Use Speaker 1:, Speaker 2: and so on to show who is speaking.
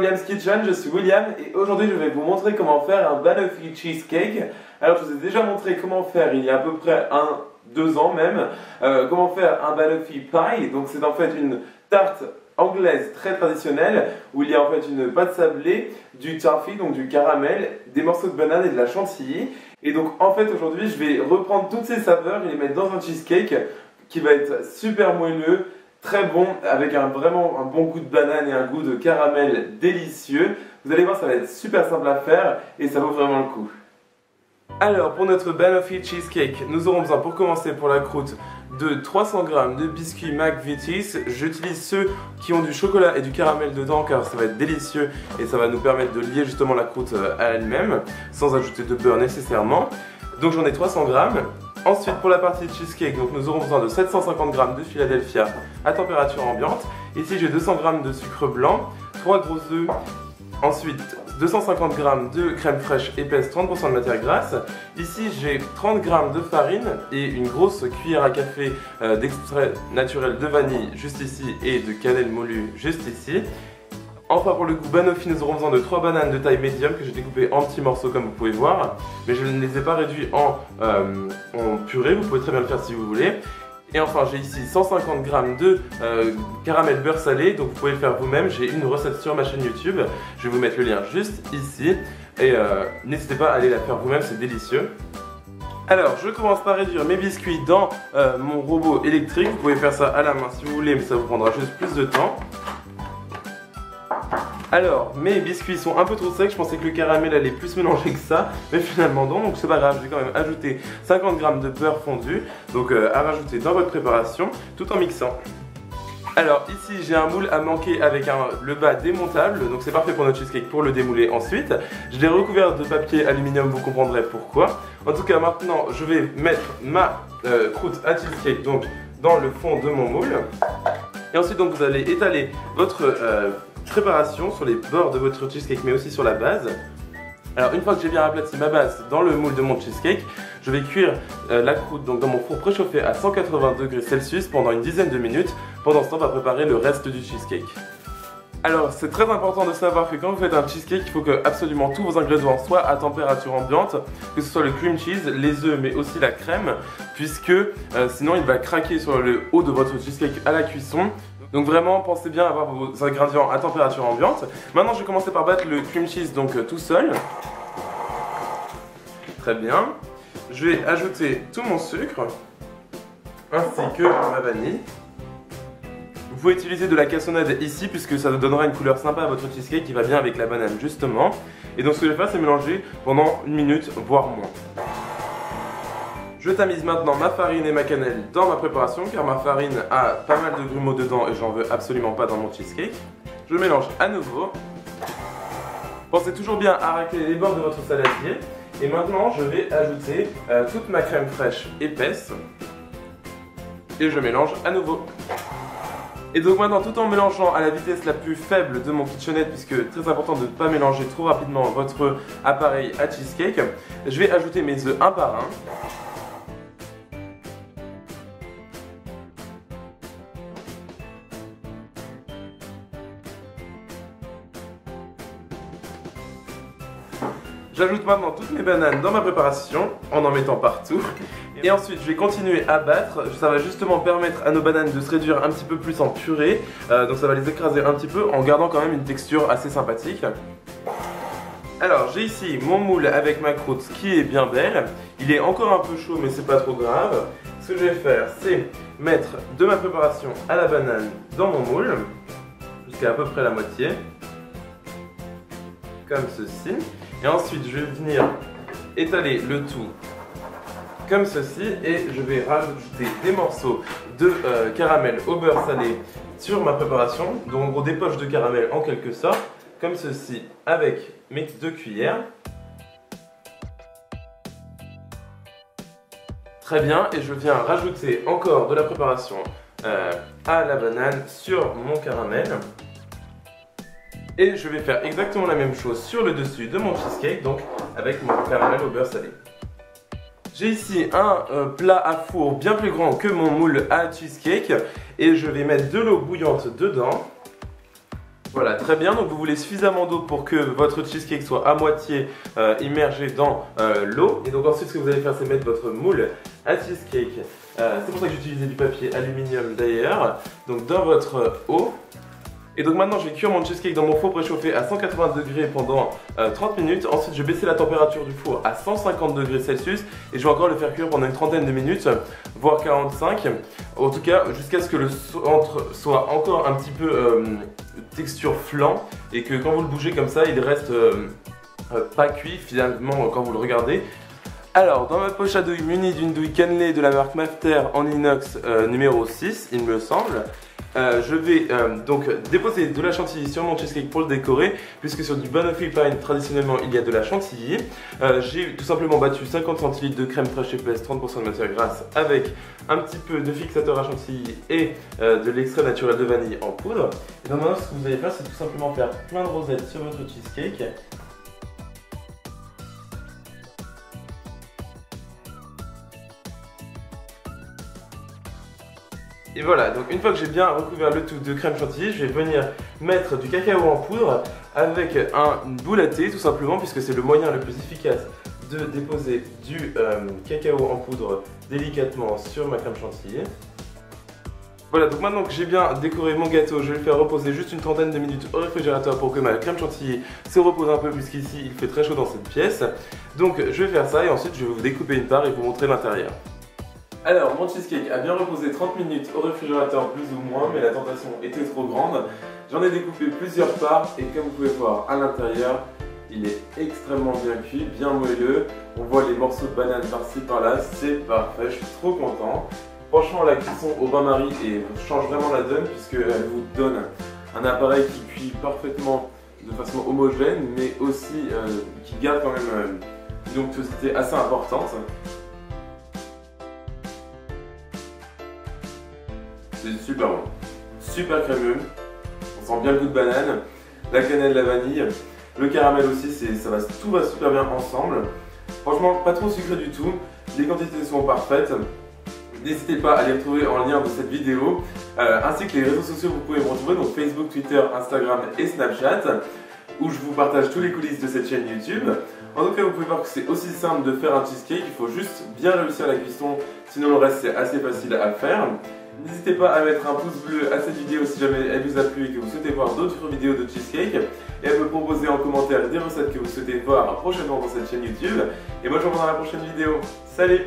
Speaker 1: William's Kitchen, je suis William et aujourd'hui je vais vous montrer comment faire un banoffee cheesecake. Alors je vous ai déjà montré comment faire il y a à peu près 2 ans même, comment faire un banoffee pie. Donc c'est en fait une tarte anglaise très traditionnelle où il y a en fait une pâte sablée, du toffee, donc du caramel, des morceaux de banane et de la chantilly. Et donc en fait aujourd'hui je vais reprendre toutes ces saveurs et les mettre dans un cheesecake qui va être super moelleux, très bon, avec vraiment un bon goût de banane et un goût de caramel délicieux. Vous allez voir, ça va être super simple à faire et ça vaut vraiment le coup. Alors pour notre banoffee cheesecake, nous aurons besoin pour commencer pour la croûte de 300 g de biscuits McVitie's. J'utilise ceux qui ont du chocolat et du caramel dedans car ça va être délicieux et ça va nous permettre de lier justement la croûte à elle-même sans ajouter de beurre nécessairement. Donc j'en ai 300 g. Ensuite pour la partie cheesecake, donc nous aurons besoin de 750 g de Philadelphia à température ambiante. Ici j'ai 200 g de sucre blanc, 3 gros œufs, ensuite 250 g de crème fraîche épaisse, 30% de matière grasse. Ici j'ai 30 g de farine et une grosse cuillère à café d'extrait naturel de vanille juste ici et de cannelle moulue juste ici. Enfin pour le goût banoffee, nous aurons besoin de 3 bananes de taille médium que j'ai découpées en petits morceaux comme vous pouvez voir. Mais je ne les ai pas réduits en purée, vous pouvez très bien le faire si vous voulez. Et enfin j'ai ici 150 g de caramel beurre salé, donc vous pouvez le faire vous-même. J'ai une recette sur ma chaîne YouTube, je vais vous mettre le lien juste ici. Et n'hésitez pas à aller la faire vous-même, c'est délicieux. Alors je commence par réduire mes biscuits dans mon robot électrique. Vous pouvez faire ça à la main si vous voulez, mais ça vous prendra juste plus de temps. Alors, mes biscuits sont un peu trop secs, je pensais que le caramel allait plus mélanger que ça, mais finalement non, donc c'est pas grave, je vais quand même ajouter 50 g de beurre fondu, donc à rajouter dans votre préparation, tout en mixant. Alors ici j'ai un moule à manquer avec le bas démontable, donc c'est parfait pour notre cheesecake pour le démouler ensuite. Je l'ai recouvert de papier aluminium, vous comprendrez pourquoi. En tout cas maintenant je vais mettre ma croûte à cheesecake donc dans le fond de mon moule. Et ensuite donc vous allez étaler votre préparation sur les bords de votre cheesecake mais aussi sur la base. Alors une fois que j'ai bien aplati ma base dans le moule de mon cheesecake, je vais cuire la croûte donc dans mon four préchauffé à 180 degrés Celsius pendant une dizaine de minutes. Pendant ce temps on va préparer le reste du cheesecake. Alors c'est très important de savoir que quand vous faites un cheesecake, il faut que absolument tous vos ingrédients soient à température ambiante, que ce soit le cream cheese, les œufs mais aussi la crème, puisque sinon il va craquer sur le haut de votre cheesecake à la cuisson. Donc vraiment pensez bien à avoir vos ingrédients à température ambiante. Maintenant je vais commencer par battre le cream cheese donc tout seul. Très bien. Je vais ajouter tout mon sucre ainsi que ma vanille. Vous pouvez utiliser de la cassonade ici puisque ça donnera une couleur sympa à votre cheesecake qui va bien avec la banane justement. Et donc ce que je vais faire c'est mélanger pendant 1 minute voire moins. Je tamise maintenant ma farine et ma cannelle dans ma préparation car ma farine a pas mal de grumeaux dedans et j'en veux absolument pas dans mon cheesecake. Je mélange à nouveau. Pensez toujours bien à racler les bords de votre saladier. Et maintenant je vais ajouter toute ma crème fraîche épaisse. Et je mélange à nouveau. Et donc maintenant tout en mélangeant à la vitesse la plus faible de mon KitchenAid, puisque très important de ne pas mélanger trop rapidement votre appareil à cheesecake, je vais ajouter mes œufs un par un. J'ajoute maintenant toutes mes bananes dans ma préparation en mettant partout. Et ensuite je vais continuer à battre. Ça va justement permettre à nos bananes de se réduire un petit peu plus en purée. Donc ça va les écraser un petit peu en gardant quand même une texture assez sympathique. Alors j'ai ici mon moule avec ma croûte qui est bien belle. Il est encore un peu chaud mais c'est pas trop grave. Ce que je vais faire c'est mettre de ma préparation à la banane dans mon moule. Jusqu'à peu près la moitié. Comme ceci. Et ensuite je vais venir étaler le tout comme ceci et je vais rajouter des morceaux de caramel au beurre salé sur ma préparation. Donc en gros des poches de caramel en quelque sorte, comme ceci avec mes 2 cuillères. Très bien, et je viens rajouter encore de la préparation à la banane sur mon caramel. Et je vais faire exactement la même chose sur le dessus de mon cheesecake, donc avec mon caramel au beurre salé. J'ai ici un plat à four bien plus grand que mon moule à cheesecake et je vais mettre de l'eau bouillante dedans. Voilà, très bien, donc vous voulez suffisamment d'eau pour que votre cheesecake soit à moitié immergé dans l'eau. Et donc ensuite ce que vous allez faire c'est mettre votre moule à cheesecake, c'est pour ça que j'utilisais du papier aluminium d'ailleurs, donc dans votre eau. Et donc maintenant je vais cuire mon cheesecake dans mon four préchauffé à 180 degrés pendant 30 minutes. Ensuite je vais baisser la température du four à 150 degrés Celsius et je vais encore le faire cuire pendant une trentaine de minutes, voire 45. En tout cas jusqu'à ce que le centre soit encore un petit peu texture flan et que quand vous le bougez comme ça il reste pas cuit finalement quand vous le regardez. Alors dans ma poche à douille munie d'une douille cannelée de la marque Mafter en inox numéro 6 il me semble. Je vais donc déposer de la chantilly sur mon cheesecake pour le décorer, puisque sur du banoffee pine traditionnellement il y a de la chantilly. J'ai tout simplement battu 50 centilitres de crème fraîche épaisse, 30% de matière grasse, avec un petit peu de fixateur à chantilly et de l'extrait naturel de vanille en poudre. Et donc maintenant ce que vous allez faire c'est tout simplement faire plein de rosettes sur votre cheesecake. Et voilà, donc une fois que j'ai bien recouvert le tout de crème chantilly, je vais venir mettre du cacao en poudre avec une boule à thé tout simplement, puisque c'est le moyen le plus efficace de déposer du cacao en poudre délicatement sur ma crème chantilly. Voilà, donc maintenant que j'ai bien décoré mon gâteau, je vais le faire reposer juste une trentaine de minutes au réfrigérateur pour que ma crème chantilly se repose un peu, puisqu'ici il fait très chaud dans cette pièce. Donc je vais faire ça et ensuite je vais vous découper une part et vous montrer l'intérieur. Alors, mon cheesecake a bien reposé 30 minutes au réfrigérateur plus ou moins, mais la tentation était trop grande. J'en ai découpé plusieurs parts et comme vous pouvez voir à l'intérieur, il est extrêmement bien cuit, bien moelleux. On voit les morceaux de banane par-ci par-là, c'est parfait, je suis trop content. Franchement, la cuisson au bain-marie change vraiment la donne puisqu'elle vous donne un appareil qui cuit parfaitement de façon homogène, mais aussi qui garde quand même une onctuosité assez importante. C'est super bon, super crémeux, on sent bien le goût de banane, la cannelle, la vanille, le caramel aussi, tout va super bien ensemble. Franchement, pas trop sucré du tout, les quantités sont parfaites. N'hésitez pas à les retrouver en lien de cette vidéo, ainsi que les réseaux sociaux vous pouvez me retrouver, donc Facebook, Twitter, Instagram et Snapchat, où je vous partage tous les coulisses de cette chaîne YouTube. En tout cas, vous pouvez voir que c'est aussi simple de faire un cheesecake, il faut juste bien réussir la cuisson, sinon le reste c'est assez facile à faire. N'hésitez pas à mettre un pouce bleu à cette vidéo si jamais elle vous a plu et que vous souhaitez voir d'autres vidéos de cheesecake, et à me proposer en commentaire des recettes que vous souhaitez voir prochainement dans cette chaîne YouTube. Et moi je vous revois dans la prochaine vidéo. Salut!